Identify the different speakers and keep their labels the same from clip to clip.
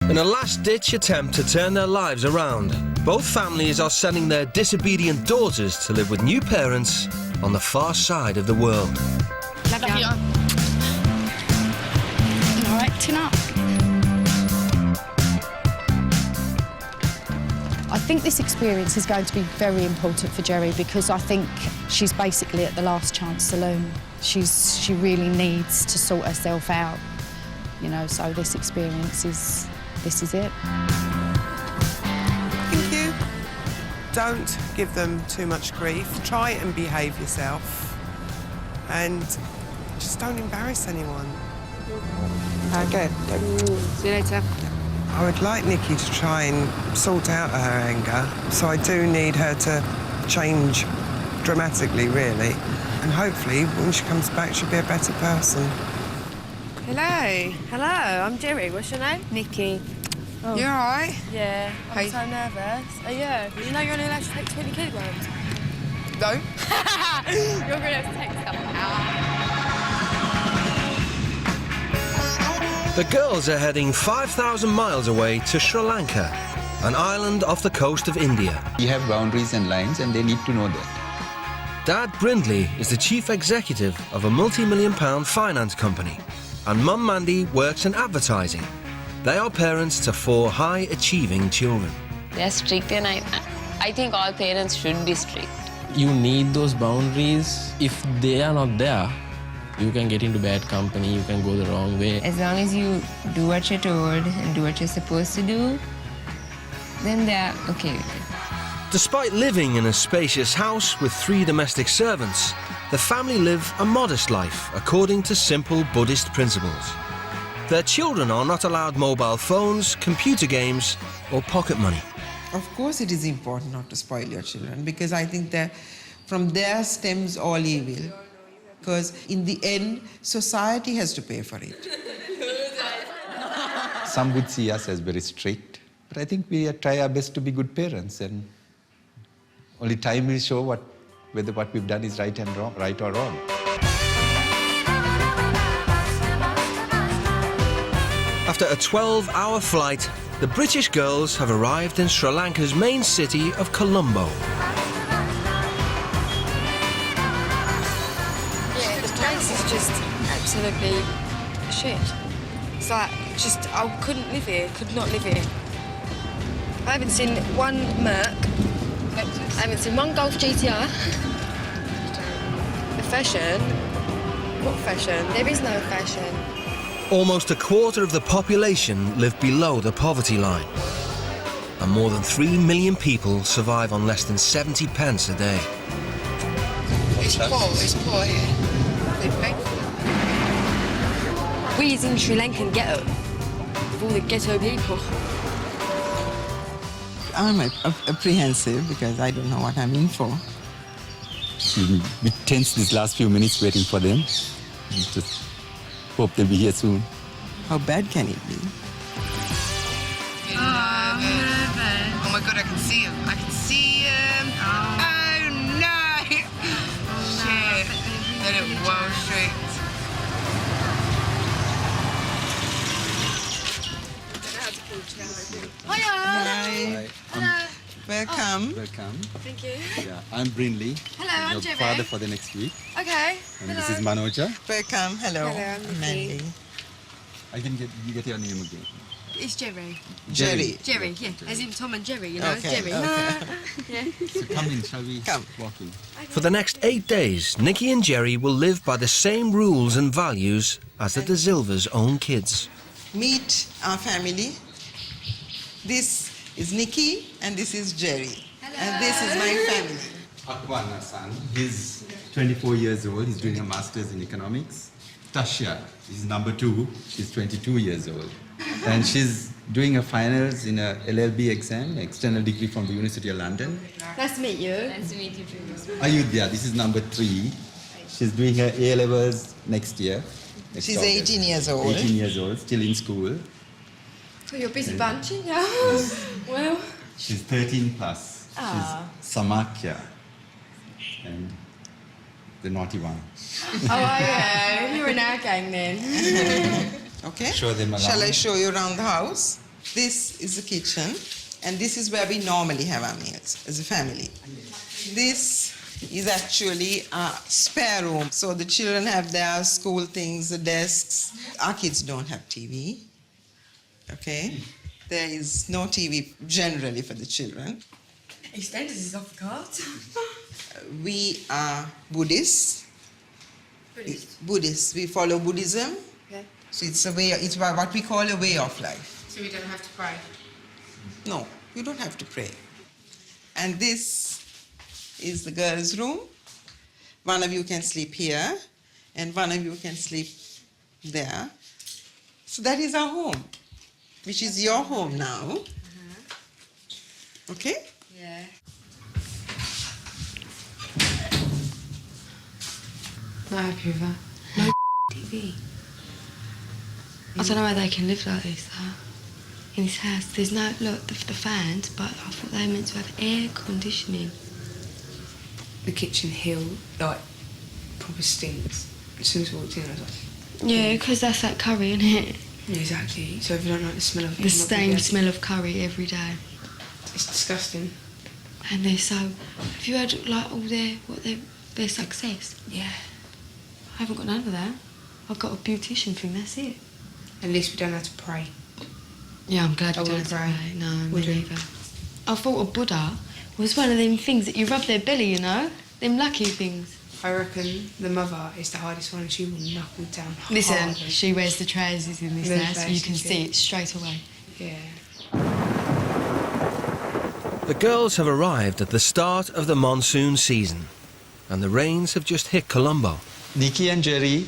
Speaker 1: In a last-ditch attempt to turn their lives around, both families are sending their disobedient daughters to live with new parents on the far side of the world.
Speaker 2: Love you. All right, tune up.
Speaker 3: I think this experience is going to be very important for Jerri because I think she's basically at the last chance saloon. She really needs to sort herself out, you know, so this experience is it.
Speaker 4: Thank you. Don't give them too much grief. Try and behave yourself. And just don't embarrass anyone. Okay.
Speaker 2: See you later.
Speaker 4: I would like Nicki to try and sort out her anger, so I do need her to change dramatically, really. And hopefully, when she comes back, she'll be a better person.
Speaker 5: Hello. Hello, I'm Jerri. What's your name?
Speaker 2: Nikki.
Speaker 5: Oh. You all right?
Speaker 2: Yeah, I'm
Speaker 5: Hey.
Speaker 2: so nervous. Oh, yeah. Did you know you're only allowed to take 20 kilograms?
Speaker 5: No.
Speaker 2: You're going to have to take stuff out.
Speaker 1: The girls are heading 5,000 miles away to Sri Lanka, an island off the coast of India.
Speaker 6: We have boundaries and lines, and they need to know that.
Speaker 1: Dad Brindley is the chief executive of a multi-million-pound finance company, and Mum Mandy works in advertising. They are parents to 4 high-achieving children.
Speaker 7: They're strict, and I think all parents should be strict.
Speaker 8: You need those boundaries. If they are not there, you can get into bad company, you can go the wrong way.
Speaker 7: As long as you do what you're told and do what you're supposed to do, then they're okay with it.
Speaker 1: Despite living in a spacious house with 3 domestic servants, the family live a modest life according to simple Buddhist principles. Their children are not allowed mobile phones, computer games, or pocket money.
Speaker 9: Of course it is important not to spoil your children, because I think that from there stems all evil. Because in the end, society has to pay for it.
Speaker 6: Some would see us as very strict, but I think we try our best to be good parents, and only time will show whether what we've done is right or wrong.
Speaker 1: After a 12-hour flight, the British girls have arrived in Sri Lanka's main city of Colombo.
Speaker 2: Yeah, the place is just absolutely shit. It's like, I couldn't live here, could not live here. I haven't seen one Merc. I haven't seen one Golf GTR. The fashion? What fashion? There is no fashion.
Speaker 1: Almost a quarter of the population live below the poverty line. And more than 3 million people survive on less than 70 pence a day.
Speaker 2: It's poor here. We is in Sri Lankan ghetto. With all the ghetto people.
Speaker 9: I'm apprehensive because I don't know what I'm in for.
Speaker 6: We tense these last few minutes waiting for them. We just hope they'll be here soon.
Speaker 9: How bad can it be?
Speaker 5: Oh my God, I can see him. I can see him. Oh no. Shit. They look well strict.
Speaker 9: Hi.
Speaker 6: Hi.
Speaker 9: Welcome.
Speaker 6: Welcome.
Speaker 2: Thank you.
Speaker 6: Yeah, I'm Brindley.
Speaker 2: Hello, I'm
Speaker 6: your
Speaker 2: Jerri.
Speaker 6: father for the next week.
Speaker 2: Okay.
Speaker 6: And this is Manoja.
Speaker 9: Welcome. Hello.
Speaker 2: Hello, I'm
Speaker 9: Mandy.
Speaker 2: Nikki.
Speaker 6: I can get your name again.
Speaker 2: It's Jerri.
Speaker 9: Jerri.
Speaker 2: Jerri, yeah. As in Tom and Jerry, you know,
Speaker 9: Okay,
Speaker 2: Jerri.
Speaker 9: okay.
Speaker 6: So come in, shall we?
Speaker 9: Come.
Speaker 6: Walk in.
Speaker 1: For the next 8 days, Nicki and Jerri will live by the same rules and values as the De Silva's own kids.
Speaker 9: Meet our family. This is Nicki and this is Jerri. Hello. And this is my family.
Speaker 6: Akwana son, he's 24 years old. He's doing a master's in economics. Tasha is number 2. She's 22 years old. And she's doing her finals in a LLB exam, external degree from the University of London.
Speaker 2: Nice to meet you.
Speaker 7: Nice to meet you too.
Speaker 6: Ayodhya, this is number 3. She's doing her A-levels next year. next
Speaker 9: She's
Speaker 6: August.
Speaker 9: 18 years old.
Speaker 6: 18 years old, still in school.
Speaker 2: Oh, you're a busy bunch, yeah. Well.
Speaker 6: She's 13 plus. She's Samakya. And the naughty one.
Speaker 2: Oh, yeah. You're in our gang then.
Speaker 9: Okay.
Speaker 6: Show them around.
Speaker 9: Shall I show you around the house? This is the kitchen, and this is where we normally have our meals as a family. This is actually a spare room, so the children have their school things, the desks. Our kids don't have TV, okay? There is no TV generally for the children.
Speaker 2: EastEnders is off the cards.
Speaker 9: We are Buddhists. Buddhists. We follow Buddhism.
Speaker 2: Okay.
Speaker 9: So it's what we call a way of life.
Speaker 2: So we don't have to pray?
Speaker 9: No, you don't have to pray. And this is the girls' room. One of you can sleep here, and one of you can sleep there. So that is our home, which is your home now. Okay?
Speaker 2: Yeah. Not happy with that. No TV. I don't know how they can live like this, though. In this house, there's no, look, the fans, but I thought they were meant to have air conditioning.
Speaker 10: The kitchen hill, like, proper stinks. As soon as we walked in, I was like...
Speaker 2: Yeah, because that's that curry, isn't it?
Speaker 10: Yeah, exactly. So if you don't like the smell of it...
Speaker 2: The same smell of curry every day.
Speaker 10: It's disgusting.
Speaker 2: And they're so... Have you heard, like, all their success?
Speaker 10: Yeah.
Speaker 2: I haven't got none of that. I've got a beautician thing, that's it.
Speaker 10: At least we don't have to pray.
Speaker 2: Yeah, I'm glad
Speaker 10: I
Speaker 2: we don't
Speaker 10: wouldn't
Speaker 2: have to
Speaker 10: pray.
Speaker 2: pray. No, me
Speaker 10: Wouldn't.
Speaker 2: neither. I thought a Buddha was one of them things that you rub their belly, you know? Them lucky things.
Speaker 10: I reckon the mother is the hardest one and she will knuckle down
Speaker 2: Listen,
Speaker 10: hardly.
Speaker 2: she wears the trousers in this
Speaker 10: Those
Speaker 2: house, so you can
Speaker 10: trousers,
Speaker 2: see
Speaker 10: yeah.
Speaker 2: it straight away.
Speaker 10: Yeah.
Speaker 1: The girls have arrived at the start of the monsoon season, and the rains have just hit Colombo.
Speaker 6: Nicki and Jerri,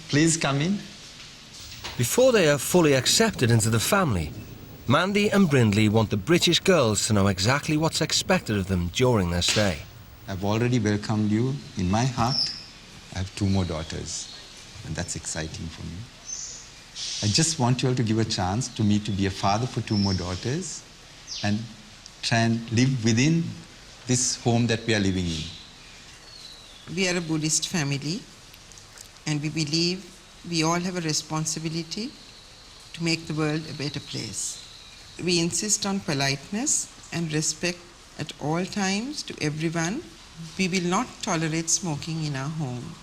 Speaker 6: please come in.
Speaker 1: Before they are fully accepted into the family, Mandy and Brindley want the British girls to know exactly what's expected of them during their stay.
Speaker 6: I've already welcomed you in my heart. I have 2 more daughters, and that's exciting for me. I just want you all to give a chance to me to be a father for 2 more daughters and try and live within this home that we are living in.
Speaker 9: We are a Buddhist family, and we believe we all have a responsibility to make the world a better place. We insist on politeness and respect at all times to everyone. We will not tolerate smoking in our home.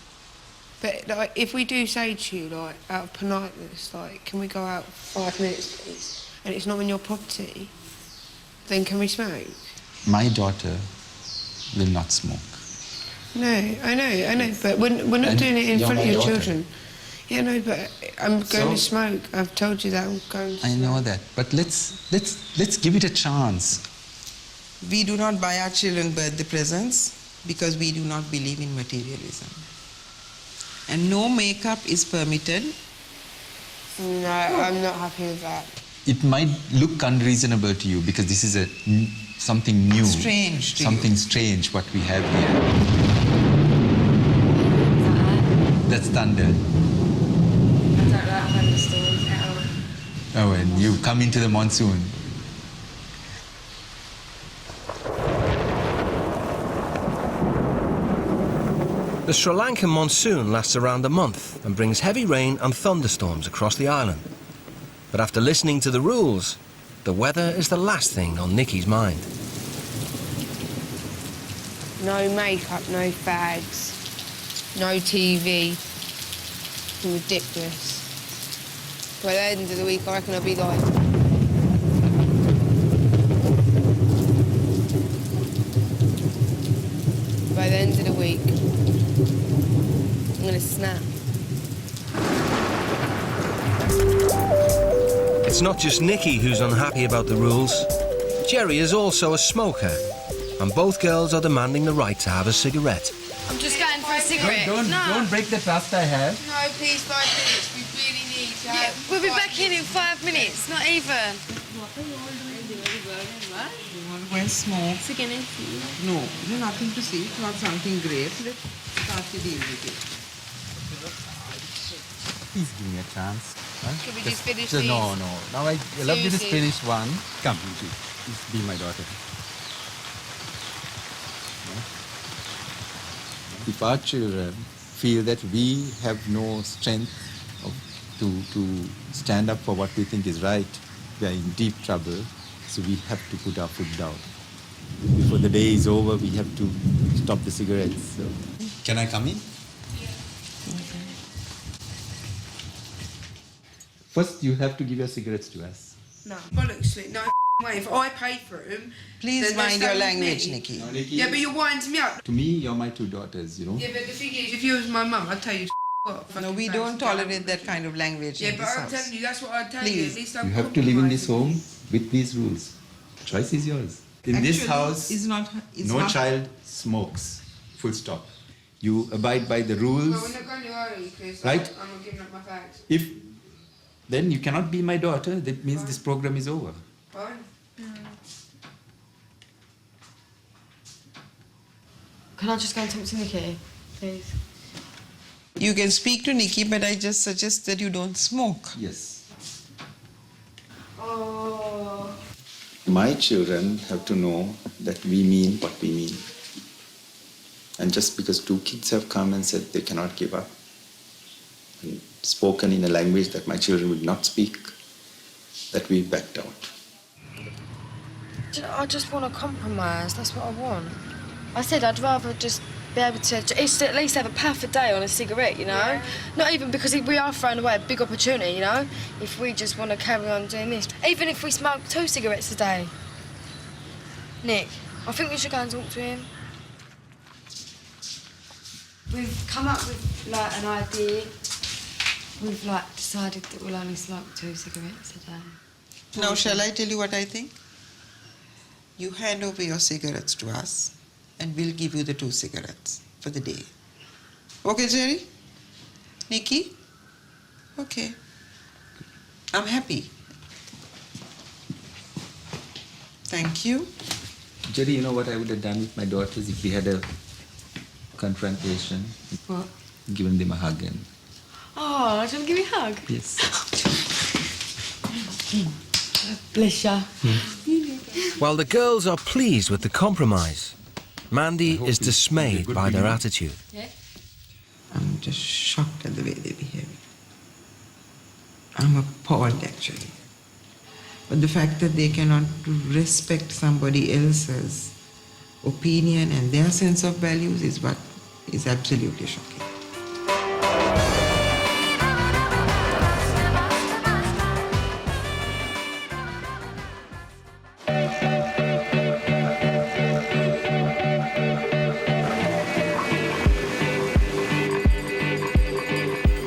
Speaker 10: But like, if we do say to you, like, out of politeness, like, can we go out 5 minutes, please? And it's not on your property, then can we smoke?
Speaker 6: My daughter will not smoke.
Speaker 10: No, I know, but we're not
Speaker 6: And
Speaker 10: doing it in
Speaker 6: you're
Speaker 10: front of
Speaker 6: my
Speaker 10: your
Speaker 6: daughter.
Speaker 10: children. Yeah, no, but I'm going to smoke. I've told you that I'm going to
Speaker 6: I
Speaker 10: smoke.
Speaker 6: know that, but let's give it a chance.
Speaker 9: We do not buy our children birthday presents because we do not believe in materialism. And no makeup is permitted.
Speaker 10: No, I'm not happy with that.
Speaker 6: It might look unreasonable to you because this is something new.
Speaker 9: Strange to you.
Speaker 6: Something strange what we have here. That's thunder.
Speaker 2: I don't like thunderstorms at all.
Speaker 6: Oh, and you come into the monsoon.
Speaker 1: The Sri Lankan monsoon lasts around a month and brings heavy rain and thunderstorms across the island. But after listening to the rules, the weather is the last thing on Nicki's mind.
Speaker 10: No makeup, no fags, no TV. Ridiculous. By the end of the week, I reckon I'll be like... By the end of the week, I'm gonna snap.
Speaker 1: It's not just Nicki who's unhappy about the rules. Jerri is also a smoker, and both girls are demanding the right to have a cigarette.
Speaker 2: I'm just going for a cigarette.
Speaker 6: Don't break the trust I have.
Speaker 2: No, please, 5 minutes. We really need to. Yeah, we'll be back in 5 minutes, not even.
Speaker 9: You want to go and smoke? No, there's nothing to see. It's not something great. Let's start to deal with it.
Speaker 6: Please give me a chance. Huh?
Speaker 2: Can we just finish
Speaker 6: No,
Speaker 2: these?
Speaker 6: no. Now I love you to
Speaker 2: Seriously?
Speaker 6: finish one. Come, please be my daughter. If our children feel that we have no strength to stand up for what we think is right, we are in deep trouble, so we have to put our foot down. Before the day is over, we have to stop the cigarettes. So. Can I come in? Yeah. Okay. First, you have to give your cigarettes to us.
Speaker 10: No. Bollocks, no way. If I pay for them...
Speaker 9: Please mind your language, Nikki.
Speaker 6: No, Nikki.
Speaker 10: Yeah, but you're winding me up.
Speaker 6: To me, you're my two daughters, you know.
Speaker 10: Yeah, but the thing is, if you was my mum, I'd tell you to off.
Speaker 9: No, we don't tolerate that kind of language
Speaker 10: Yeah,
Speaker 9: in
Speaker 10: but
Speaker 9: this
Speaker 10: I'm
Speaker 9: house.
Speaker 10: telling you, that's what I'd tell
Speaker 9: Please.
Speaker 10: you. At least I'm
Speaker 6: You have to live in this
Speaker 10: compromising.
Speaker 6: home with these rules. Choice is yours. In this
Speaker 9: Actually,
Speaker 6: house,
Speaker 9: it's
Speaker 6: no
Speaker 9: not-
Speaker 6: child smokes. Full stop. You abide by the rules.
Speaker 10: Well, we're not going to argue because
Speaker 6: Right?
Speaker 10: I'm not giving up my fags.
Speaker 6: Then you cannot be my daughter. That means this program is over.
Speaker 10: Fine.
Speaker 2: Can I just go and talk to Nikki, please?
Speaker 9: You can speak to Nikki, but I just suggest that you don't smoke.
Speaker 6: Yes.
Speaker 2: Oh.
Speaker 6: My children have to know that we mean what we mean. And just because two kids have come and said they cannot give up, and spoken in a language that my children would not speak, that we backed out.
Speaker 2: I just want to compromise. That's what I want. I said I'd rather just be able to at least have a puff a day on a cigarette, you know? Yeah. Not even because we are throwing away a big opportunity, you know? If we just want to carry on doing this. Even if we smoke 2 cigarettes a day. Nick, I think we should go and talk to him. We've come up with, like, an idea. We've, like, decided that we'll only smoke 2 cigarettes a day.
Speaker 9: Now, shall I tell you what I think? You hand over your cigarettes to us, and we'll give you the 2 cigarettes for the day. Okay, Jerry? Nikki? Okay. I'm happy. Thank you.
Speaker 6: Jerry, you know what I would have done with my daughters if we had a confrontation?
Speaker 2: What?
Speaker 6: Given them a hug and...
Speaker 2: Oh, do you want to give me a hug?
Speaker 6: Yes.
Speaker 2: Bless ya.
Speaker 1: While the girls are pleased with the compromise, Mandy is dismayed by their attitude.
Speaker 2: Yeah?
Speaker 9: I'm just shocked at the way they behave. I'm appalled, actually. But the fact that they cannot respect somebody else's opinion and their sense of values is what is absolutely shocking.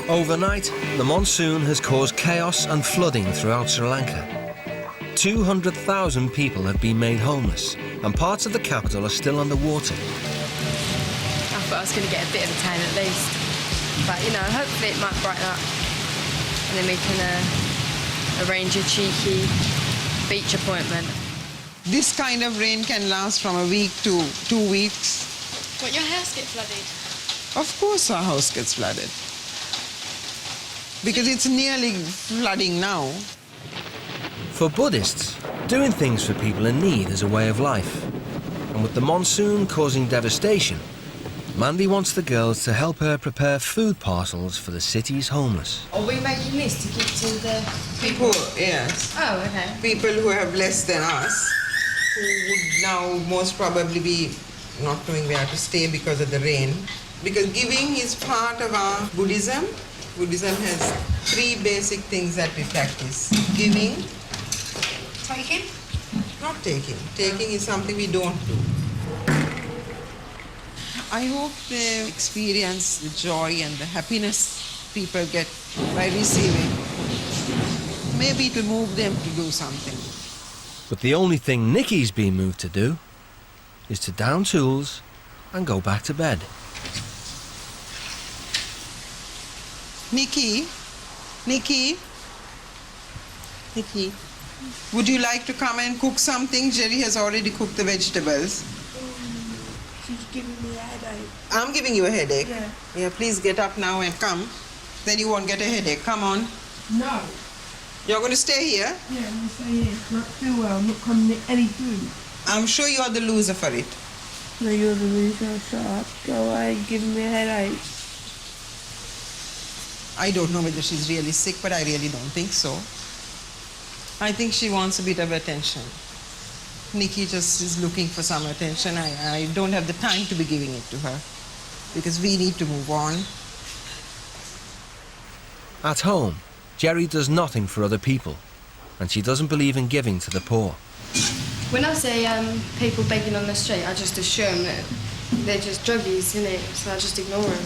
Speaker 1: Overnight, the monsoon has caused chaos and flooding throughout Sri Lanka. 200,000 people have been made homeless, and parts of the capital are still underwater.
Speaker 2: I thought I was going to get a bit of a tan at least. But, you know, hopefully it might brighten up. And then we can arrange a cheeky beach appointment.
Speaker 9: This kind of rain can last from a week to 2 weeks.
Speaker 2: What, your house get flooded?
Speaker 9: Of course our house gets flooded. Because it's nearly flooding now.
Speaker 1: For Buddhists, doing things for people in need is a way of life. And with the monsoon causing devastation, Mandy wants the girls to help her prepare food parcels for the city's homeless.
Speaker 2: Are we making this to give to the
Speaker 9: People, yes.
Speaker 2: Oh, okay.
Speaker 9: People who have less than us, who would now most probably be not knowing where to stay because of the rain. Because giving is part of our Buddhism. Buddhism has 3 basic things that we practice. Giving.
Speaker 10: Taking?
Speaker 9: Not taking. Taking is something we don't do. I hope they experience the joy and the happiness people get by receiving. Maybe it will move them to do something.
Speaker 1: But the only thing Nicki's been moved to do is to down tools and go back to bed.
Speaker 9: Nikki, would you like to come and cook something? Jerry has already cooked the vegetables.
Speaker 10: She's giving me a headache.
Speaker 9: I'm giving you a headache.
Speaker 10: Yeah.
Speaker 9: Yeah, please get up now and come. Then you won't get a headache. Come on.
Speaker 10: No.
Speaker 9: You're going to stay here?
Speaker 10: Yeah, I'm going to stay here. Not feel well. I'm not coming near any food.
Speaker 9: I'm sure you're the loser for it.
Speaker 10: No, you're the loser. Shut up. Go away and give me a headache.
Speaker 9: I don't know whether she's really sick, but I really don't think so. I think she wants a bit of attention. Nicki just is looking for some attention. I don't have the time to be giving it to her because we need to move on.
Speaker 1: At home, Jerri does nothing for other people, and she doesn't believe in giving to the poor.
Speaker 2: When I see people begging on the street, I just assume that they're just druggies, innit? So I just ignore them.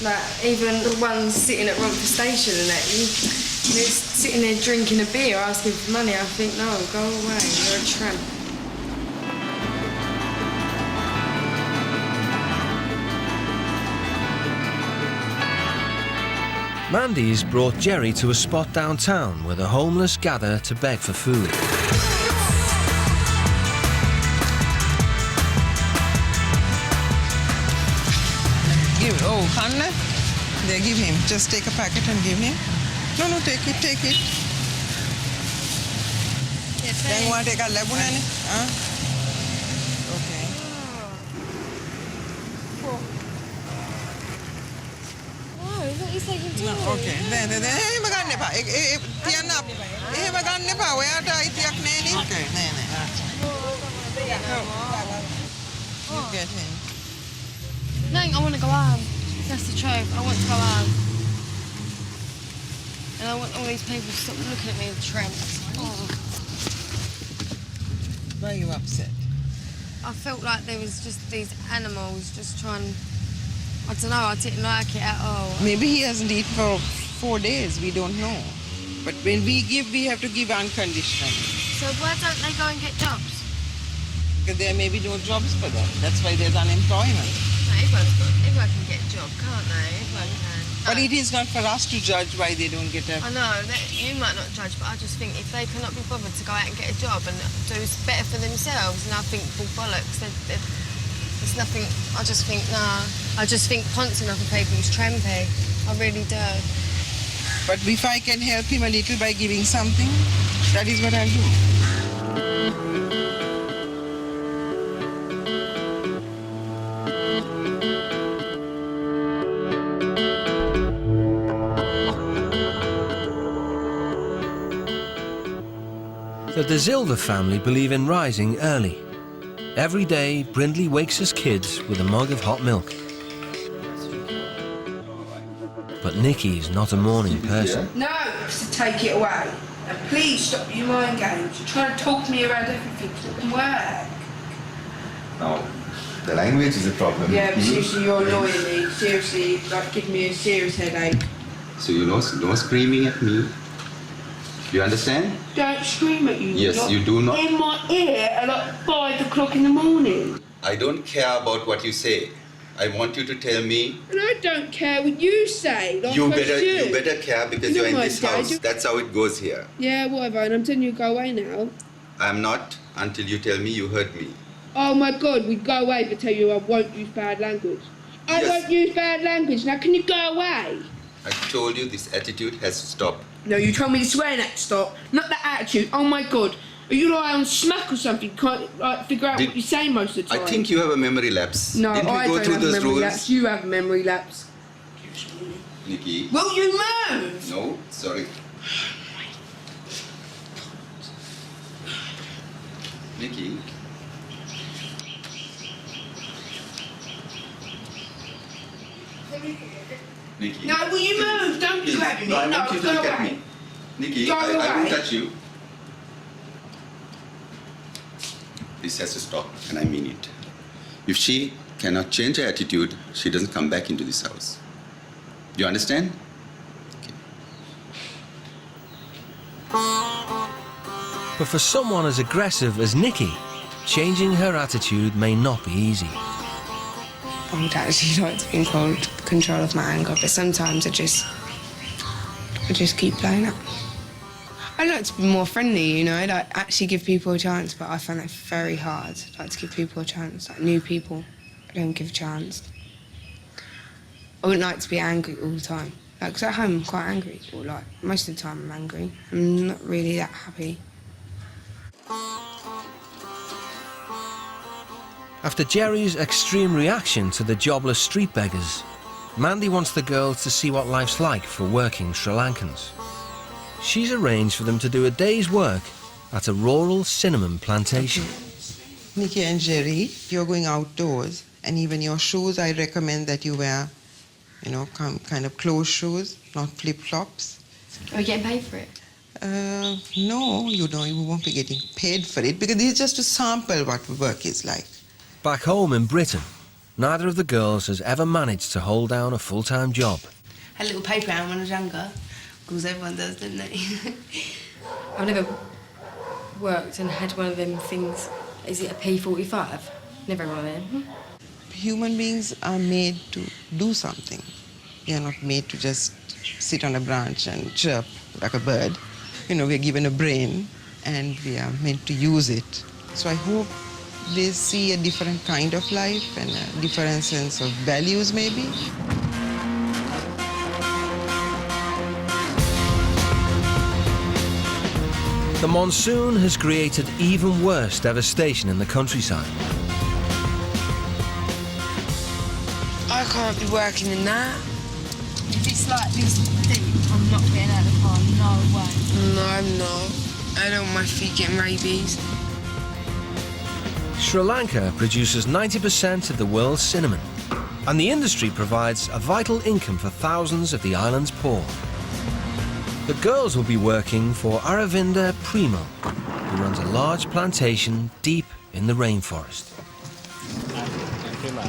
Speaker 2: Like, even the ones sitting at Romford Station and that, they're sitting there drinking a beer, asking for money. I think, no, go away, you're a tramp.
Speaker 1: Mandy's brought Jerri to a spot downtown where the homeless gather to beg for food.
Speaker 9: Hanna? There, give him. Just take a packet and give him. No, take it. Then want to take a lebunani? Huh? Okay.
Speaker 2: Oh, what is taking to?
Speaker 9: No, okay. Then. Hey, maganne pa. Tiyan na. Hey, maganne pa. Where are you? Tiyak neni. Okay. You get him.
Speaker 2: No, I want to go home. That's the truth. I want to go home. And I want all these people to stop looking at me as tramps. Oh.
Speaker 9: Why are you upset?
Speaker 2: I felt like there was just these animals just trying... I don't know, I didn't like it at all.
Speaker 9: Maybe he hasn't eaten for 4 days. We don't know. But when we give, we have to give unconditionally.
Speaker 2: So why don't they go and get jobs?
Speaker 9: Because there may be no jobs for them. That's why there's unemployment.
Speaker 2: No, everyone can get a job, can't they? Everyone can.
Speaker 9: But it is not for us to judge why they don't get a...
Speaker 2: I know, you might not judge, but I just think if they cannot be bothered to go out and get a job and do better for themselves, and I think, well, bollocks, there's nothing... I just think, nah. I just think pouncing other people is trampy. I really do.
Speaker 9: But if I can help him a little by giving something, that is what I'll do.
Speaker 1: The De Zilda family believe in rising early. Every day, Brindley wakes his kids with a mug of hot milk. But Nicki's not a morning person.
Speaker 10: No, to take it away. And please stop your mind games. You're trying to talk me around everything. It doesn't work.
Speaker 6: No, the language is a problem.
Speaker 10: Yeah, but seriously, you're annoying me. Seriously, like, give me a serious headache.
Speaker 6: So you know, no screaming at me. You understand?
Speaker 10: Don't scream at you.
Speaker 6: Yes,
Speaker 10: Not
Speaker 6: you do not.
Speaker 10: in my ear at like 5 o'clock in the morning.
Speaker 6: I don't care about what you say. I want you to tell me.
Speaker 10: And I don't care what you say. Like
Speaker 6: You
Speaker 10: I should.
Speaker 6: better care because
Speaker 10: You're
Speaker 6: you're in
Speaker 10: my
Speaker 6: this
Speaker 10: dad.
Speaker 6: house. That's how it goes here.
Speaker 10: Yeah, whatever. And I'm telling you to go away now.
Speaker 6: I'm not until you tell me you heard me.
Speaker 10: Oh my God, we'd go away if I tell you I won't use bad language. I
Speaker 6: Yes.
Speaker 10: won't use bad language. Now, can you go away?
Speaker 6: I told you this attitude has to stop.
Speaker 10: No, you told me the swearing had to stop, not the attitude. Oh my God, are you like on smack or something? Can't like figure out what you're saying most of the time.
Speaker 6: I think you have a memory lapse.
Speaker 10: No,
Speaker 6: Didn't we
Speaker 10: I
Speaker 6: go
Speaker 10: don't
Speaker 6: through
Speaker 10: have a
Speaker 6: those
Speaker 10: memory
Speaker 6: rules?
Speaker 10: lapse. You have a memory lapse.
Speaker 6: Nikki.
Speaker 10: Will you move?
Speaker 6: No, sorry. Nikki. Nikki.
Speaker 10: No, will you move? Don't
Speaker 6: Please.
Speaker 10: grab me.
Speaker 6: No, I
Speaker 10: No,
Speaker 6: want you to
Speaker 10: go
Speaker 6: look at
Speaker 10: away.
Speaker 6: me. Nikki,
Speaker 10: Go
Speaker 6: I won't
Speaker 10: away.
Speaker 6: touch you. This has to stop, and I mean it. If she cannot change her attitude, she doesn't come back into this house. Do you understand? Okay.
Speaker 1: But for someone as aggressive as Nicki, changing her attitude may not be easy.
Speaker 11: I would actually like to be in control of my anger, but sometimes I just keep playing up. I'd like to be more friendly, you know, like actually give people a chance, but I find that very hard. I like to give people a chance, like new people, I don't give a chance. I wouldn't like to be angry all the time. Like, 'cause at home I'm quite angry, or like most of the time I'm angry. I'm not really that happy.
Speaker 1: After Jerri's extreme reaction to the jobless street beggars, Mandy wants the girls to see what life's like for working Sri Lankans. she's arranged for them to do a day's work at a rural cinnamon plantation.
Speaker 9: Nicki and Jerri, you're going outdoors, and even your shoes, I recommend that you wear, you know, kind of closed shoes, not flip-flops.
Speaker 2: Are you getting paid for it?
Speaker 9: No, you won't be getting paid for it, because this is just to sample what work is like.
Speaker 1: Back home in Britain, neither of the girls has ever managed to hold down a full-time job.
Speaker 11: Had a little paper round when I was younger, because everyone does, didn't they?
Speaker 2: I've never worked and had one of them things. Is it a P45? Never one of them.
Speaker 9: Human beings are made to do something. They are not made to just sit on a branch and chirp like a bird. You know, we're given a brain and we are meant to use it. So I hope they see a different kind of life and a different sense of values, maybe.
Speaker 1: The monsoon has created even worse devastation in the countryside.
Speaker 10: I can't be working in that.
Speaker 2: If it's like this deep, I'm not getting out of the car, no way.
Speaker 10: No, I'm not. I don't want my feet getting rabies.
Speaker 1: Sri Lanka produces 90% of the world's cinnamon, and the industry provides a vital income for thousands of the island's poor. The girls will be working for Aravinda Primo, who runs a large plantation deep in the rainforest.
Speaker 8: I'm Prima.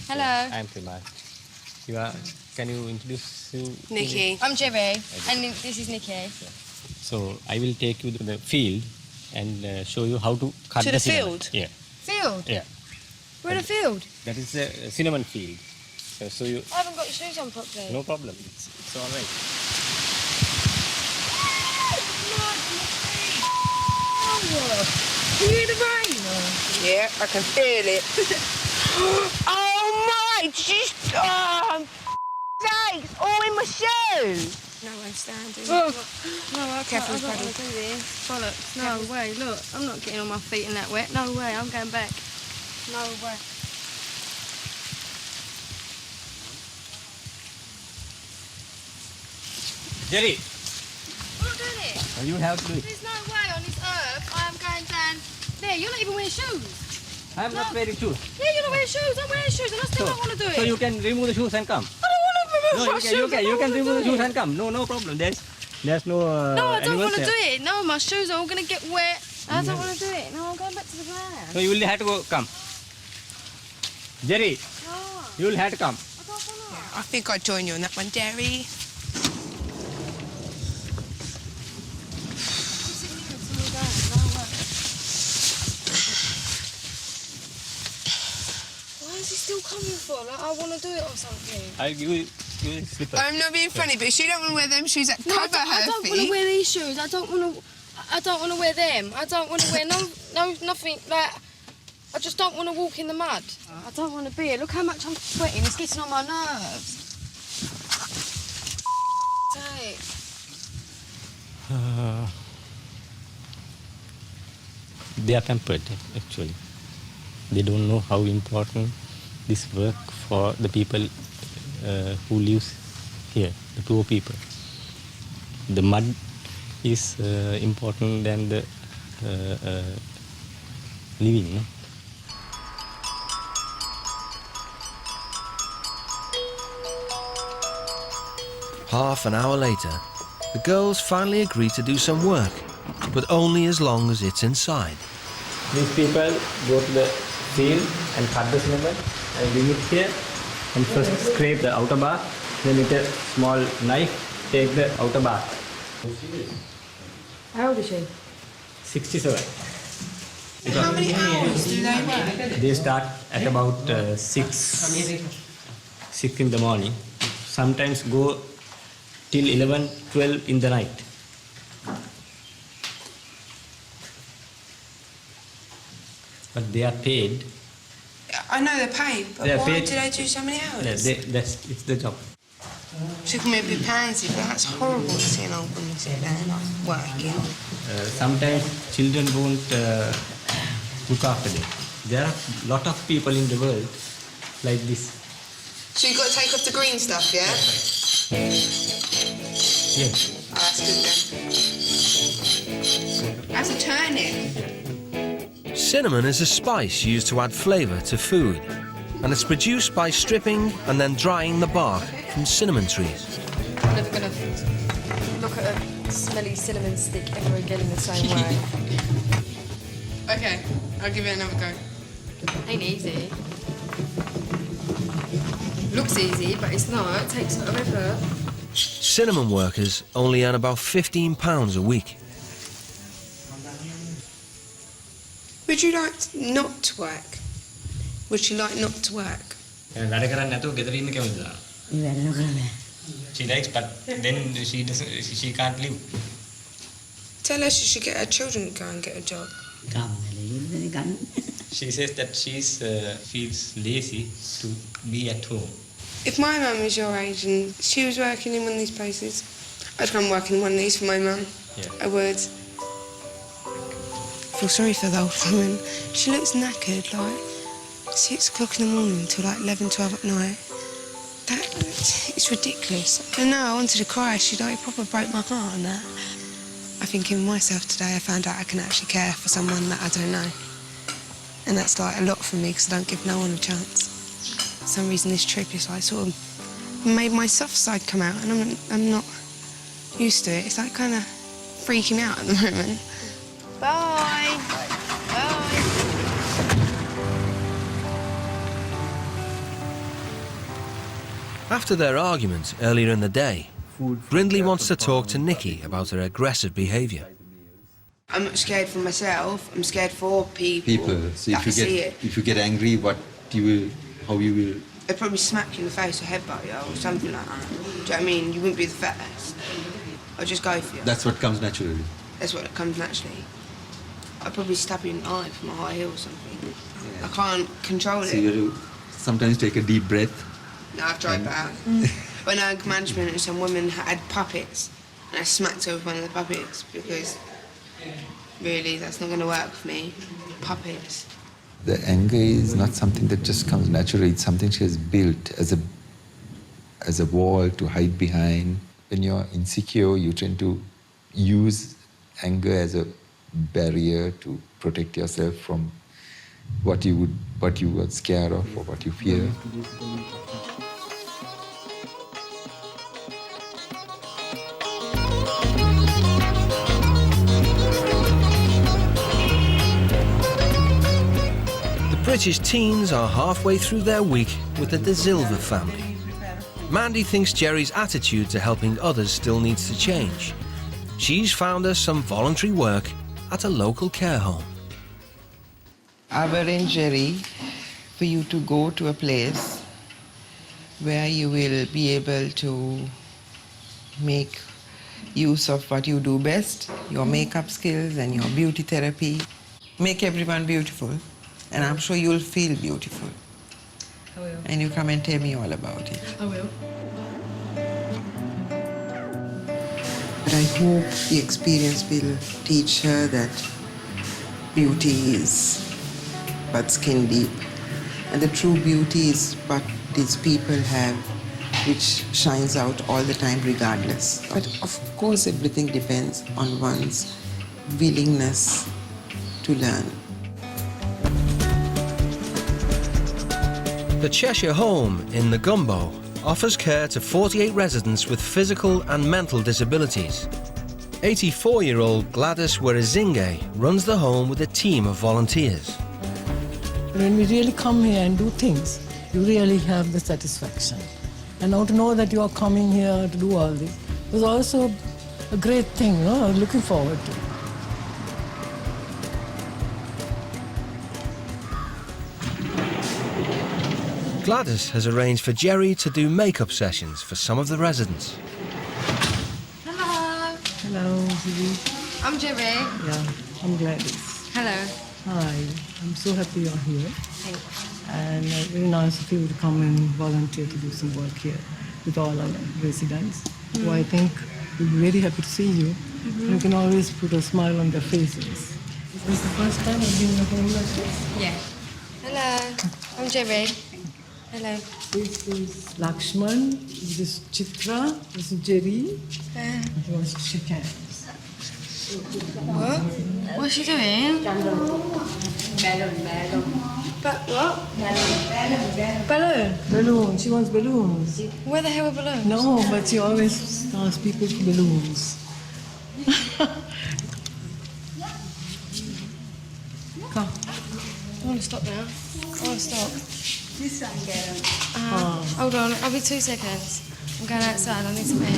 Speaker 2: Hello.
Speaker 8: I'm Prima. Can you introduce you?
Speaker 10: Nicki.
Speaker 2: I'm Jerri, and this is Nicki.
Speaker 8: So I will take you to the field and show you how to cut
Speaker 10: To
Speaker 8: the
Speaker 10: the
Speaker 8: cinnamon.
Speaker 10: field?
Speaker 8: Yeah.
Speaker 2: Field?
Speaker 8: Yeah.
Speaker 2: We're in a field.
Speaker 8: That is the cinnamon field. So you.
Speaker 2: I haven't got shoes on properly.
Speaker 8: No problem. It's all right.
Speaker 2: Can you hear the rain?
Speaker 10: Yeah, I can feel it. Oh my, just sakes, all in my shoes. No one's standing.
Speaker 2: Oh. No, I can't.
Speaker 10: Careful,
Speaker 2: I don't
Speaker 10: buddy.
Speaker 2: want to do this. Bollocks. No way. Look, I'm not getting all my feet in that wet. No way. I'm going back. No way.
Speaker 8: Jerry,
Speaker 2: I'm not doing it.
Speaker 8: you have to do it.
Speaker 2: There's no way on this earth I am going down there. You're not even wearing shoes.
Speaker 8: I am not wearing shoes.
Speaker 2: Yeah, you're not wearing shoes. I'm wearing shoes and I still don't want to do it.
Speaker 8: So you can remove the shoes and come.
Speaker 2: I don't want to remove
Speaker 8: No,
Speaker 2: my shoes.
Speaker 8: you can remove the shoes and come. No problem. There's no.
Speaker 2: No, I don't
Speaker 8: animals
Speaker 2: want to
Speaker 8: there.
Speaker 2: do it. No, my shoes are all going to get wet. I don't want to do it. No, I'm going back to the van.
Speaker 8: So you will have to go come. Jerry,
Speaker 2: No,
Speaker 8: you will have to come.
Speaker 2: I don't want to.
Speaker 10: I think I'll join you on that one, Jerry.
Speaker 2: Why is he still coming for? Like, I want to do it or something.
Speaker 8: I'll give you slipper.
Speaker 10: I'm not being funny, but she don't want to wear them shoes that
Speaker 2: No,
Speaker 10: cover
Speaker 2: I
Speaker 10: her
Speaker 2: don't want to
Speaker 10: feet.
Speaker 2: wear these shoes. I don't want to wear them. I don't want to wear nothing like. I just don't want to walk in the mud. I don't want to be here. Look how much I'm sweating. It's getting on my nerves. Sake.
Speaker 8: They are pampered, actually. They don't know how important this work for the people who live here, the poor people. The mud is important than the living. No?
Speaker 1: Half an hour later, the girls finally agree to do some work, but only as long as it's inside.
Speaker 8: These people go to the field and cut the cinnamon and bring it here and first scrape the outer bark, then with a small knife take the outer bark.
Speaker 2: How old is she?
Speaker 8: 67.
Speaker 10: How many hours do they work?
Speaker 8: They start at about 6 in the morning. Sometimes go till 11, 12 in the night. But they are paid.
Speaker 10: I know they're paid, but
Speaker 8: They're
Speaker 10: why
Speaker 8: paid.
Speaker 10: do they do so many hours?
Speaker 8: It's the job.
Speaker 10: She can maybe pansy, but that's horrible to see an old woman sit there and like working.
Speaker 8: Sometimes children won't look after them. There are a lot of people in the world like this.
Speaker 10: So you've got to take off the green stuff, yeah?
Speaker 8: Yes.
Speaker 10: Oh, that's
Speaker 11: That's good then. That's a turnip.
Speaker 1: Cinnamon is a spice used to add flavour to food, and it's produced by stripping and then drying the bark from cinnamon trees.
Speaker 2: I'm never going to look at a smelly cinnamon stick ever again in the same way.
Speaker 11: Okay, I'll give it another go.
Speaker 2: Ain't easy. Looks easy, but it's not. It takes a lot of effort.
Speaker 1: Cinnamon workers only earn about £15 a week.
Speaker 11: Would you like not to work? Would you like not to work?
Speaker 8: She likes, but then she can't live.
Speaker 11: Tell her she should get her children to go and get a job.
Speaker 8: She says that she feels lazy to be at home.
Speaker 11: If my mum was your age and she was working in one of these places, I'd come work in one of these for my mum.
Speaker 8: Yeah.
Speaker 11: I would. I feel sorry for the old woman. She looks knackered, like 6 o'clock in the morning till like 11, 12 at night. It's ridiculous. I know, I wanted to cry. She like proper broke my heart on that. I think in myself today I found out I can actually care for someone that I don't know. And that's like a lot for me because I don't give no one a chance. For some reason this trip is like sort of made my soft side come out and I'm not used to it. It's like kind of freaking out at the moment.
Speaker 2: Bye. Bye.
Speaker 1: After their argument earlier in the day, Brindley wants to talk to Nicki about her aggressive behaviour.
Speaker 11: I'm not scared for myself. I'm scared for people.
Speaker 6: So
Speaker 11: that see it.
Speaker 6: if you get angry, how you will?
Speaker 11: They'd probably smack you in the face or headbutt you or something like that. Do you know what I mean? You wouldn't be the first. I'd just go for you.
Speaker 6: That's what comes naturally.
Speaker 11: That's what comes naturally. I'd probably stab you in the eye from a high hill or something. I can't control it.
Speaker 6: So you have to sometimes take a deep breath.
Speaker 11: No, I've tried that. When I had management and some women had puppets, and I smacked her with one of the puppets because really that's not going to work for me. Puppets.
Speaker 6: The anger is not something that just comes naturally. It's something she has built as a wall to hide behind. When you're insecure, you tend to use anger as a barrier to protect yourself from what you were scared of or what you fear.
Speaker 1: The British teens are halfway through their week with the De Silva family. Mandy thinks Jerry's attitude to helping others still needs to change. She's found her some voluntary work at a local care home.
Speaker 9: I will arrange, Jerry, for you to go to a place where you will be able to make use of what you do best, your makeup skills and your beauty therapy. Make everyone beautiful, and I'm sure you'll feel beautiful.
Speaker 2: I will.
Speaker 9: And you come and tell me all about it.
Speaker 2: I will.
Speaker 9: But I hope the experience will teach her that beauty is but skin deep. And the true beauty is what these people have, which shines out all the time regardless. But of course everything depends on one's willingness to learn.
Speaker 1: The Cheshire Home in Negumbo offers care to 48 residents with physical and mental disabilities. 84-year-old Gladys Werizinge runs the home with a team of volunteers.
Speaker 12: When we really come here and do things, you really have the satisfaction. And now to know that you are coming here to do all this was also a great thing, you know, looking forward to.
Speaker 1: Gladys has arranged for Jerry to do makeup sessions for some of the residents.
Speaker 2: Hello.
Speaker 12: Hello, Judy.
Speaker 2: I'm Jerry.
Speaker 12: Yeah, I'm Gladys.
Speaker 2: Hello.
Speaker 12: Hi, I'm so happy you're here.
Speaker 2: Thanks.
Speaker 12: And very nice of you to come and volunteer to do some work here with all our residents, who I think will be very happy to see you. You can always put a smile on their faces. Is this the first time I've been in a home like this?
Speaker 2: Yeah. Hello. I'm Jerry. Hello.
Speaker 12: This is Lakshman, this is Chitra, this is Jerri. He wants to shake hands.
Speaker 2: What? What's she doing? But what? Balloon.
Speaker 12: Balloon, she wants balloons.
Speaker 2: Where the hell are balloons?
Speaker 12: No, but she always asks people for balloons. Come.
Speaker 2: I want to stop now. I want to stop.
Speaker 12: This one,
Speaker 2: Hold on, I'll be 2 seconds. I'm going outside, I need some air.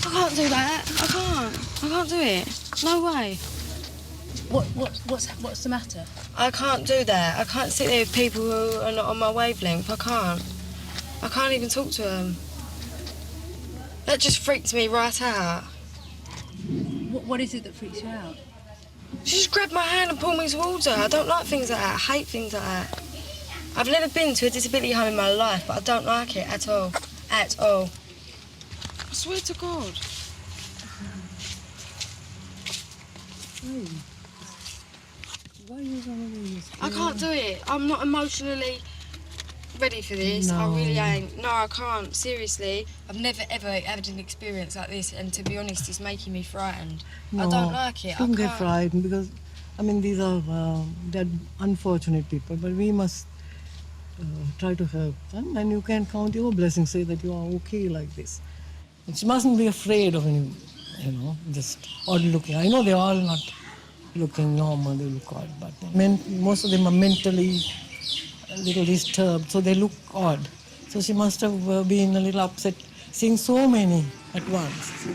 Speaker 2: I can't do that. I can't do it. No way.
Speaker 3: What's the matter?
Speaker 2: I can't do that. I can't sit there with people who are not on my wavelength. I can't even talk to them. That just freaks me right out.
Speaker 3: What is it that freaks you out?
Speaker 2: She just grabbed my hand and pulled me towards her. I don't like things like that. I hate things like that. I've never been to a disability home in my life, but I don't like it at all. At all. I swear to God. I can't do it. I'm not emotionally ready for this.
Speaker 12: No.
Speaker 2: I really ain't. No, I can't. Seriously. I've never, ever had an experience like this, and to be honest, it's making me frightened.
Speaker 12: No,
Speaker 2: I don't like it.
Speaker 12: Don't
Speaker 2: I
Speaker 12: get
Speaker 2: can't.
Speaker 12: frightened because, I mean, these are they're unfortunate people, but we must try to help them, and you can count your blessings, say that you are okay like this. And she mustn't be afraid of any, just odd looking. I know they're all not looking normal, they look odd, but most of them are mentally a little disturbed, so they look odd. So she must have been a little upset seeing so many at once.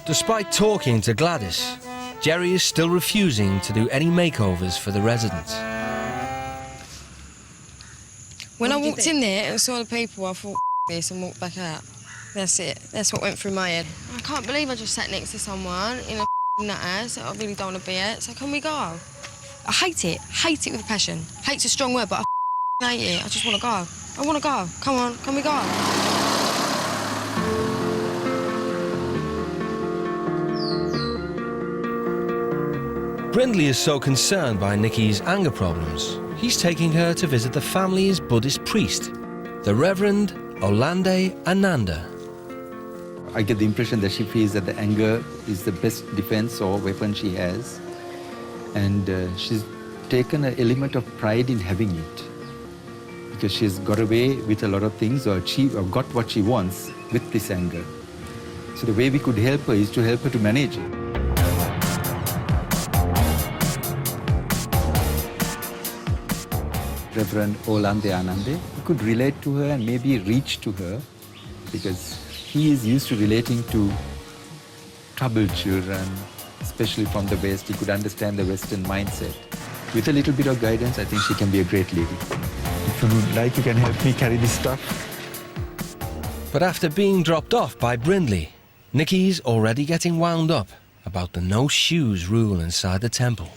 Speaker 1: Despite talking to Gladys, Jerri is still refusing to do any makeovers for the residents.
Speaker 2: When I walked in there and saw the people, I thought this and walked back out. That's it. That's what went through my head. I can't believe I just sat next to someone in a nut house that I really don't want to be at. So can we go? I hate it. Hate it with a passion. Hate's a strong word, but I hate it. I just want to go. I want to go. Come on, can we go?
Speaker 1: Brindley is so concerned by Nicki's anger problems, he's taking her to visit the family's Buddhist priest, the Reverend Olande Ananda.
Speaker 6: I get the impression that she feels that the anger is the best defense or weapon she has. And she's taken an element of pride in having it. Because she's got away with a lot of things or got what she wants with this anger. So the way we could help her is to help her to manage it. Reverend Olande Anande, we could relate to her and maybe reach to her because he is used to relating to troubled children, especially from the West. He could understand the Western mindset. With a little bit of guidance, I think she can be a great lady. If you would like, you can help me carry this stuff.
Speaker 1: But after being dropped off by Brindley, Nicki's already getting wound up about the no shoes rule inside the temple.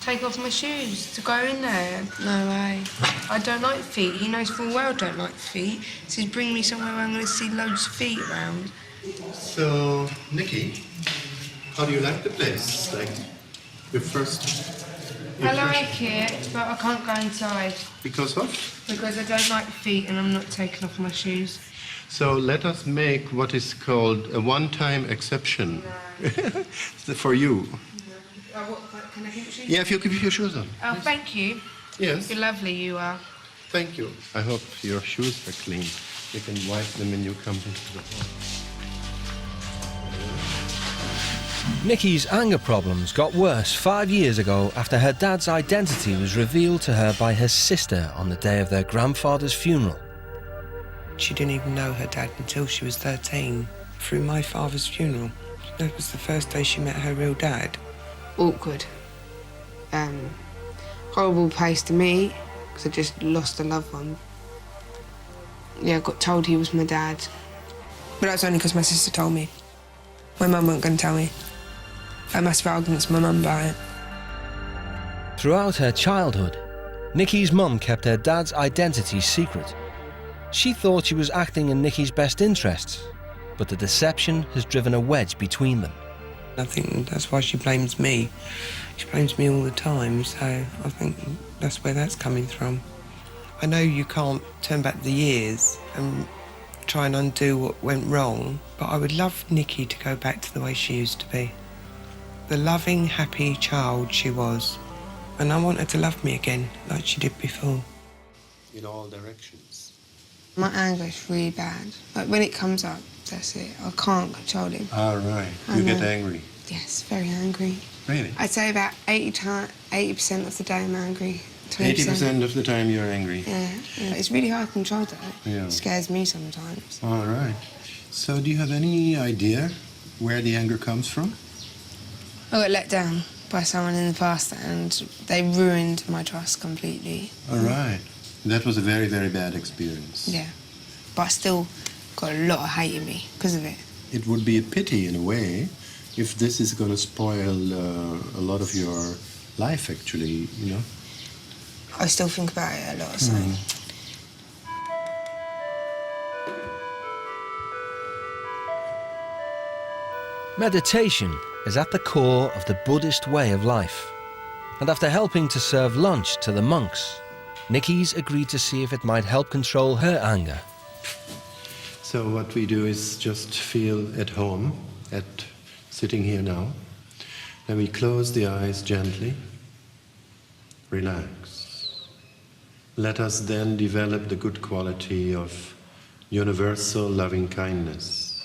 Speaker 10: Take off my shoes to go in there.
Speaker 2: No way.
Speaker 10: I don't like feet. He knows full well I don't like feet. He says, bring me somewhere where I'm going to see loads of feet around.
Speaker 13: So, Nicki, how do you like the place? Like, your first
Speaker 10: I
Speaker 13: impression?
Speaker 10: like it, but I can't go inside.
Speaker 13: Because of?
Speaker 10: Because I don't like feet and I'm not taking off my shoes.
Speaker 13: So let us make what is called a one-time exception for you.
Speaker 10: Can I keep shoes?
Speaker 13: Yeah, if you keep your shoes on.
Speaker 10: Oh, thank you.
Speaker 13: Yes.
Speaker 10: You're lovely, you are.
Speaker 13: Thank you. I hope your shoes are clean. You can wipe them when you come into the hall.
Speaker 1: Nicki's anger problems got worse 5 years ago after her dad's identity was revealed to her by her sister on the day of their grandfather's funeral.
Speaker 4: She didn't even know her dad until she was 13, through my father's funeral. That was the first day she met her real dad.
Speaker 11: Awkward. Horrible place to meet, because I just lost a loved one. Yeah, I got told he was my dad.
Speaker 10: But that's only because my sister told me. My mum wasn't going to tell me. I had massive arguments with my mum about it.
Speaker 1: Throughout her childhood, Nicki's mum kept her dad's identity secret. She thought she was acting in Nicki's best interests, but the deception has driven a wedge between them.
Speaker 4: I think that's why she blames me. She blames me all the time, so I think that's where that's coming from. I know you can't turn back the years and try and undo what went wrong, but I would love Nicki to go back to the way she used to be. The loving, happy child she was. And I want her to love me again, like she did before.
Speaker 13: In all directions.
Speaker 11: My anger is really bad. Like, when it comes up, that's it. I can't control it.
Speaker 13: All right. You get angry.
Speaker 11: Yes, very angry.
Speaker 13: Really?
Speaker 11: I'd say about 80% of the day I'm angry.
Speaker 13: 80% of the time you're angry.
Speaker 11: Yeah. It's really hard to control that.
Speaker 13: Yeah.
Speaker 11: It scares me sometimes.
Speaker 13: All right. So do you have any idea where the anger comes from?
Speaker 11: I got let down by someone in the past and they ruined my trust completely.
Speaker 13: All right. That was a very, very bad experience.
Speaker 11: Yeah. But I still got a lot of hate in me because of it.
Speaker 13: It would be a pity, in a way, if this is going to spoil a lot of your life, actually, you know?
Speaker 11: I still think about it a lot, so...
Speaker 1: Meditation is at the core of the Buddhist way of life. And after helping to serve lunch to the monks, Nicki's agreed to see if it might help control her anger.
Speaker 13: So what we do is just feel at home, sitting here now. Then we close the eyes gently, relax. Let us then develop the good quality of universal loving kindness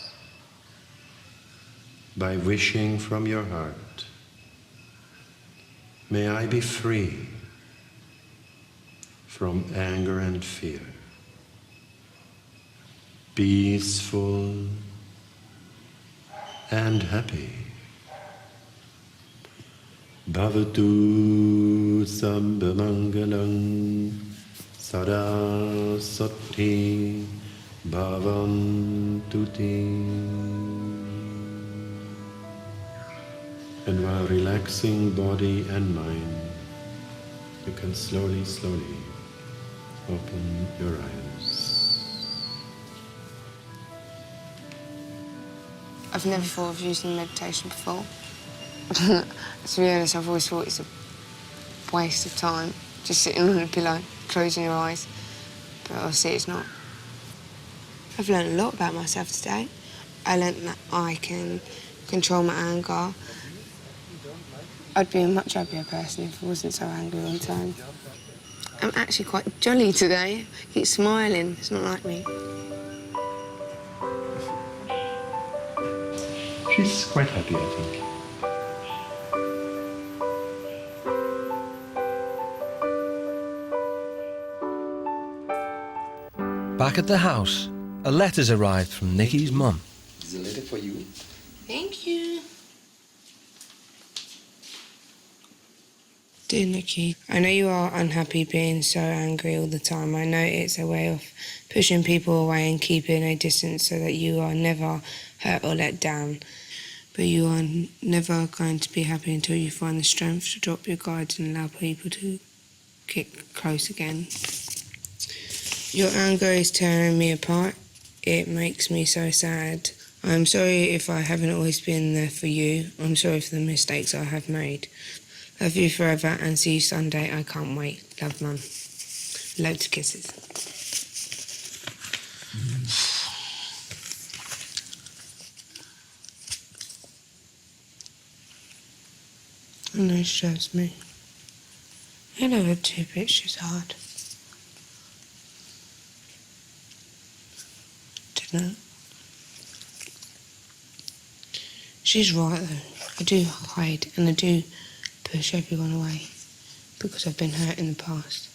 Speaker 13: by wishing from your heart, may I be free from anger and fear, peaceful and happy. Bhavatu Sambhamangalam Sada Sati Bhavantuti. And while relaxing body and mind, you can slowly, slowly open your eyes.
Speaker 11: I've never thought of using meditation before. To be honest, I've always thought it's a waste of time, just sitting on a pillow, closing your eyes. But obviously it's not. I've learned a lot about myself today. I learned that I can control my anger. I'd be a much happier person if I wasn't so angry all the time. I'm actually quite jolly today. I keep smiling. It's not like me.
Speaker 13: She's quite happy, I think.
Speaker 1: Back at the house, a letter's arrived from Nicki's mum.
Speaker 6: There's a letter for you.
Speaker 11: Thank you. Dear Nicki, I know you are unhappy being so angry all the time. I know it's a way of pushing people away and keeping a distance so that you are never hurt or let down. But you are never going to be happy until you find the strength to drop your guards and allow people to get close again. Your anger is tearing me apart. It makes me so sad. I'm sorry if I haven't always been there for you. I'm sorry for the mistakes I have made. Love you forever and see you Sunday. I can't wait. Love, Mum. Loads of kisses. I know she loves me. I love her too, but she's hard. Dunno. She's right though. I do hide and I do push everyone away because I've been hurt in the past.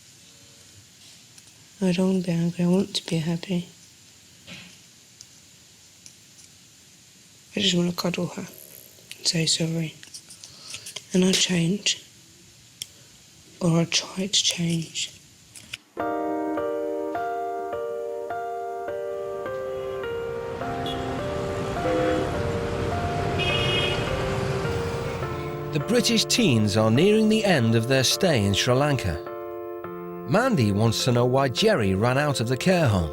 Speaker 11: I don't want to be angry, I want to be happy. I just want to cuddle her and say sorry. And I change. Or I try to change.
Speaker 1: The British teens are nearing the end of their stay in Sri Lanka. Mandy wants to know why Jerri ran out of the care home.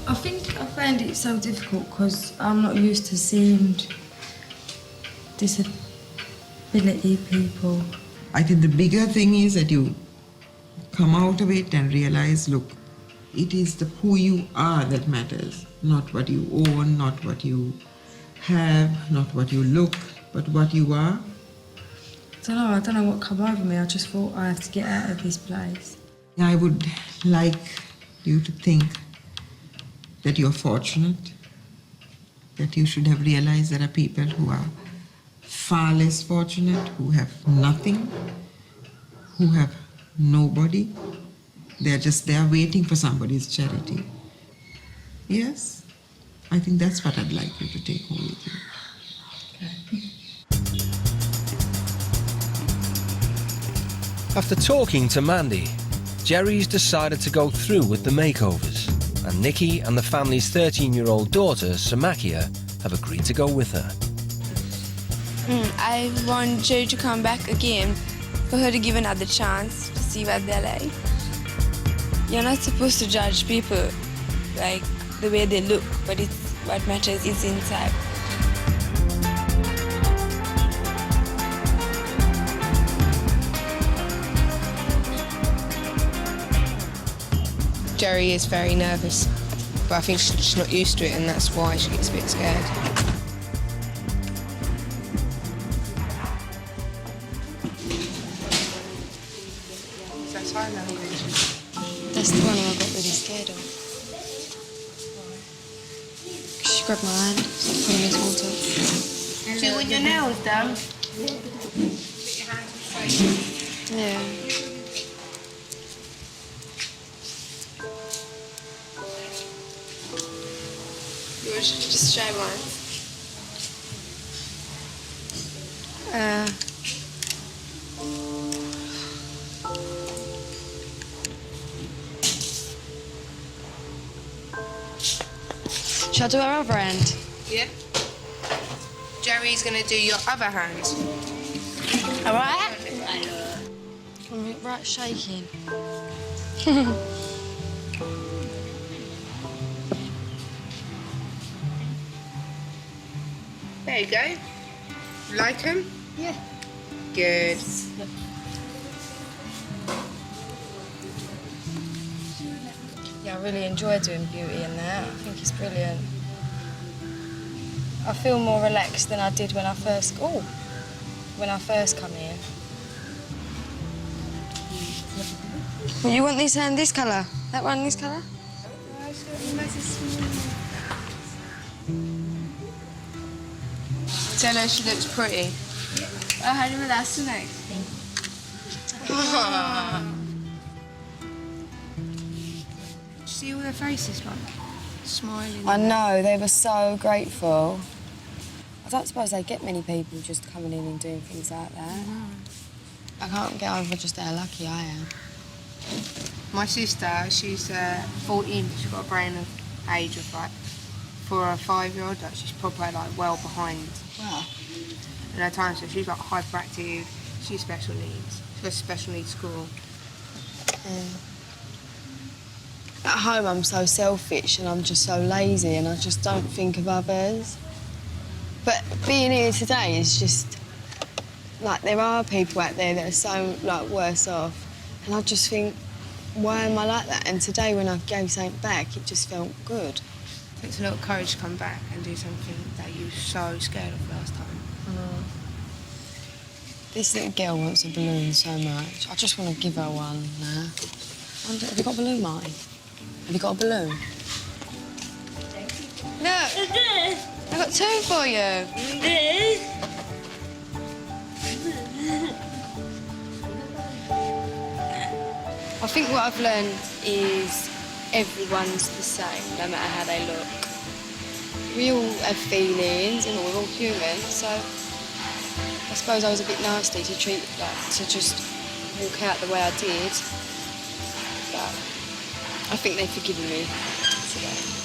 Speaker 2: I think I find it so difficult because I'm not used to seeing disability people.
Speaker 9: I think the bigger thing is that you come out of it and realize, look, it is who you are that matters, not what you own, not what you have, not what you look, but what you are.
Speaker 2: I don't know what come over me. I just thought I have to get out of this place.
Speaker 9: I would like you to think that you're fortunate, that you should have realized there are people who are far less fortunate, who have nothing, who have nobody. They're just there waiting for somebody's charity. Yes, I think that's what I'd like you to take home with you.
Speaker 1: After talking to Mandy, Jerry's decided to go through with the makeovers, and Nicki and the family's 13-year-old daughter, Samakia, have agreed to go with her.
Speaker 11: I want Jerry to come back again, for her to give another chance to see what they're like. You're not supposed to judge people like the way they look, but what matters is inside.
Speaker 10: Jerry is very nervous, but I think she's not used to it, and that's why she gets a bit scared. Is that sign language?
Speaker 2: That's the one I got really scared of. She grabbed my hand, started pulling me towards her.
Speaker 10: Do you want your nails done?
Speaker 2: Yeah.
Speaker 11: Just try one.
Speaker 2: Shall I do her other hand?
Speaker 10: Yeah. Jerry's gonna do your other hand.
Speaker 2: All right? I'm right shaking.
Speaker 10: There you go. Like them?
Speaker 2: Yeah.
Speaker 10: Good.
Speaker 2: Yeah, I really enjoy doing beauty and that. I think it's brilliant. I feel more relaxed than I did when I first come here. You want this hand this colour? That one this colour?
Speaker 10: Tell her she looks pretty.
Speaker 11: I had him last night.
Speaker 10: See all their faces, like smiling.
Speaker 2: I know, they were so grateful. I don't suppose they get many people just coming in and doing things like that. I can't get over just how lucky I am.
Speaker 10: My sister, she's 14. She's got a brain of age of like, for a 5-year-old, like, she's probably like well behind.
Speaker 2: Wow.
Speaker 10: And at times, so she's like hyperactive. She's special needs. She goes to special needs school.
Speaker 2: At home, I'm so selfish and I'm just so lazy and I just don't think of others. But being here today is just, like, there are people out there that are so, like, worse off. And I just think, why am I like that? And today, when I gave something back, it just felt good.
Speaker 10: It takes a lot of courage to come back and do something that you were so scared of last time.
Speaker 2: This little girl wants a balloon so much. I just want to give her one now. Have you got a balloon, Marty? Have you got a balloon? Look! I got 2 for you. I think what I've learned is everyone's the same, no matter how they look. We all have feelings and we're all human, so I suppose I was a bit nasty to just walk out the way I did. But I think they've forgiven me today.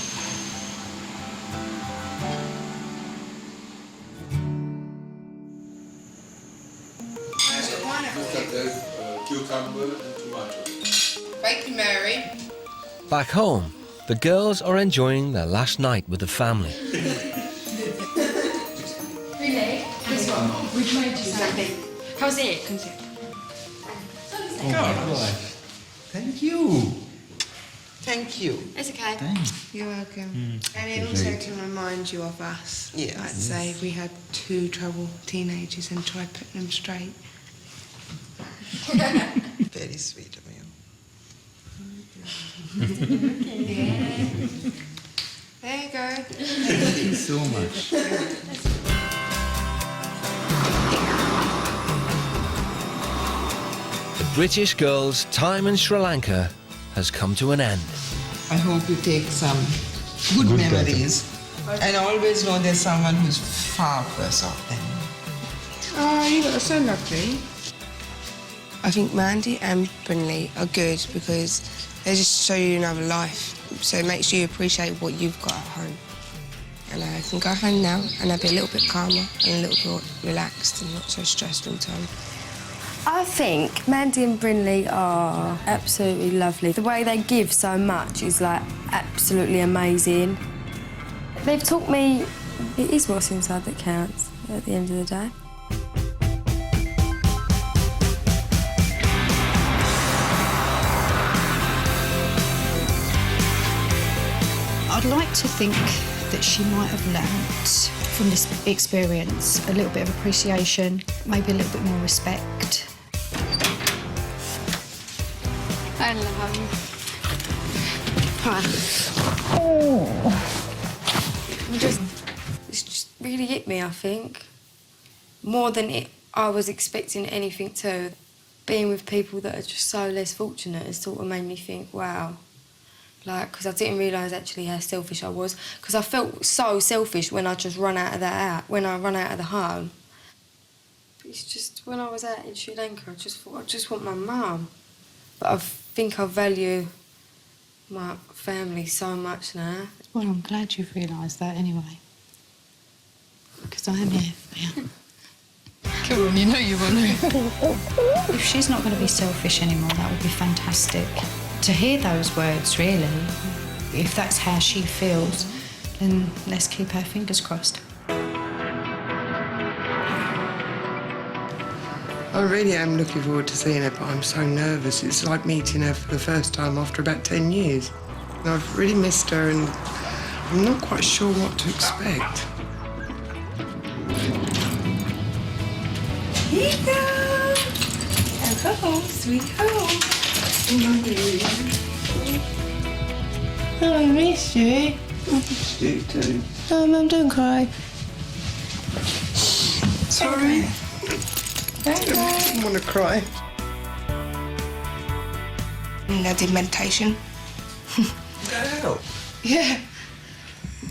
Speaker 10: Cucumber and tomato. Thank you, Mary.
Speaker 1: Back home, The girls are enjoying their last night with the family.
Speaker 2: Really? Guess what? We've made you something. How's it?
Speaker 6: Oh my gosh. Thank you.
Speaker 9: Thank you.
Speaker 2: It's okay.
Speaker 11: You're welcome. And it also can remind you of us.
Speaker 9: Yes.
Speaker 11: I'd say we had 2 troubled teenagers and tried putting them straight.
Speaker 9: Very sweet of you.
Speaker 11: There you go.
Speaker 6: Thank you so much.
Speaker 1: The British girls' time in Sri Lanka has come to an end.
Speaker 9: I hope you take some good memories and always know there's someone who's far worse off than you.
Speaker 11: Oh, you got so lovely. I think Mandy and Brinley are good because they just show you another life. So it makes you appreciate what you've got at home. And I can go home now and I'll be a little bit calmer and a little bit relaxed and not so stressed all the time.
Speaker 2: I think Mandy and Brinley are absolutely lovely. The way they give so much is, like, absolutely amazing. They've taught me it is what's inside that counts at the end of the day.
Speaker 3: I'd like to think that she might have learnt from this experience a little bit of appreciation, maybe a little bit more respect.
Speaker 2: I love you. It's just really hit me, I think. More than I was expecting anything to. Being with people that are just so less fortunate has sort of made me think, wow. Like, because I didn't realise actually how selfish I was. Because I felt so selfish when I just run out of when I run out of the home. But it's just, when I was out in Sri Lanka, I just thought, I just want my mum. But I think I value my family so much now.
Speaker 3: Well, I'm glad you've realised that anyway. Because I am here for you.
Speaker 2: Come on, you know you want to.
Speaker 3: If she's not going to be selfish anymore, that would be fantastic. To hear those words, really, if that's how she feels, then let's keep our fingers crossed.
Speaker 9: I really am looking forward to seeing her, but I'm so nervous. It's like meeting her for the first time after about 10 years. And I've really missed her and I'm not quite sure what to expect.
Speaker 11: Here you go. Hello, sweet home. Oh, I miss you.
Speaker 9: You too.
Speaker 11: Oh, Mum, don't cry.
Speaker 9: Sorry. I didn't want to cry.
Speaker 11: And I did meditation.
Speaker 9: That help?
Speaker 11: Yeah.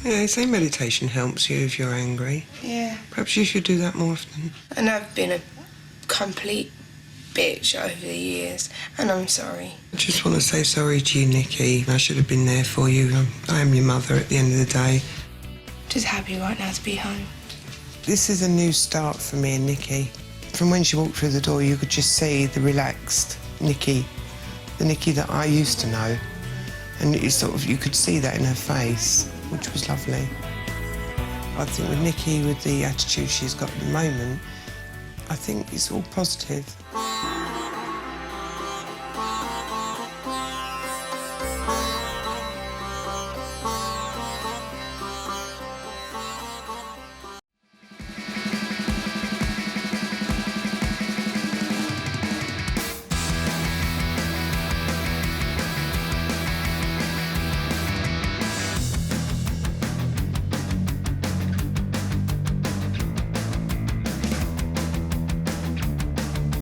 Speaker 9: Yeah, they say meditation helps you if you're angry.
Speaker 11: Yeah.
Speaker 9: Perhaps you should do that more often.
Speaker 11: And I've been a complete bitch over the years, and I'm sorry.
Speaker 9: I just want to say sorry to you, Nikki. I should have been there for you. I am your mother at the end of the day.
Speaker 11: Just happy right now to be home.
Speaker 9: This is a new start for me and Nikki. From when she walked through the door, you could just see the relaxed Nikki, the Nikki that I used to know. And you could see that in her face, which was lovely. I think with Nikki, with the attitude she's got at the moment, I think it's all positive.